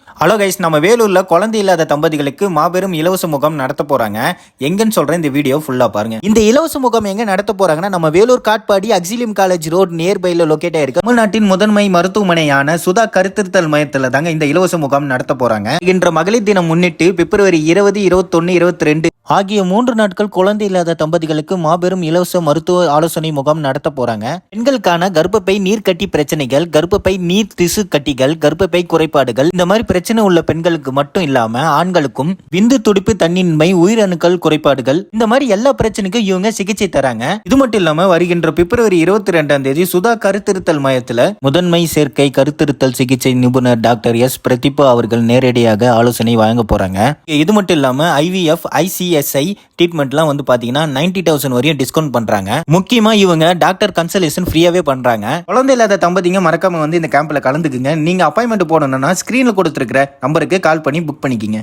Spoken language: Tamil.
ஹலோ கைஸ், நம்ம வேலூர்ல குழந்தை இல்லாத தம்பதிகளுக்கு மாபெரும் இலவச முகாம் நடத்த போறாங்க. எங்கன்னு சொல்றேன், இந்த வீடியோ ஃபுல்லா பாருங்க. இந்த இலவச முகாம் எங்க நடத்த போறாங்கன்னா, நம்ம Vellore Katpadi Auxilium college road நியர்பைல லொகேட் ஆயிருக்கு. தமிழ்நாட்டின் முதன்மை மருத்துவமனையான சுதா கருத்திருத்தல் மையத்துல தாங்க இந்த இலவச முகாம் நடத்த போறாங்க. இன்ற மகளிர் தினம் முன்னிட்டு பிப்ரவரி 20, 21, 22 ஆகிய 3 நாட்கள் குழந்தை இல்லாத தம்பதிகளுக்கு மாபெரும் இலவச மருத்துவ ஆலோசனை முகாம் நடத்த போறாங்க. பெண்களுக்கான கர்ப்பப்பை நீர்க்கட்டி பிரச்சனைகள், கர்ப்பப்பை நீர் திசு கட்டிகள், கர்ப்பப்பை குறைபாடுகள், இந்த மாதிரி பிரச்சனை உள்ள பெண்களுக்கு மட்டும் இல்லாம ஆண்களுக்கும் விந்து துடிப்பு தன்னின்மை, உயிரணுக்கள் குறைபாடுகள், இந்த மாதிரி எல்லா பிரச்சனைக்கும் இவங்க சிகிச்சை தராங்க. இது மட்டும் இல்லாம வருகின்ற பிப்ரவரி 22 சுதா கருத்திருத்தல் மையத்துல முதன்மை சேர்க்கை கருத்திருத்தல் சிகிச்சை நிபுணர் டாக்டர் எஸ் பிரதீபா அவர்கள் நேரடியாக ஆலோசனை வழங்க போறாங்க. இது மட்டும் இல்லாம IVF, ICSI ட்ரீட்மெண்ட்லாம் வந்து பாத்தீங்கன்னா 90,000 வரையும் டிஸ்கவுண்ட் பண்றாங்க. முக்கியமா இவங்க டாக்டர் கன்சல்டேஷன் ஃப்ரீயாவே பண்றாங்க. குழந்தை இல்லாத தம்பதிங்க மறக்காம வந்து இந்த கேம்ப்ல கலந்துக்குங்க. நீங்க அப்பாயின்மெண்ட் போடணும்னா ஸ்கிரீன்ல கொடுத்திருக்கிற நம்பருக்கு கால் பண்ணி புக் பண்ணிக்கிங்க.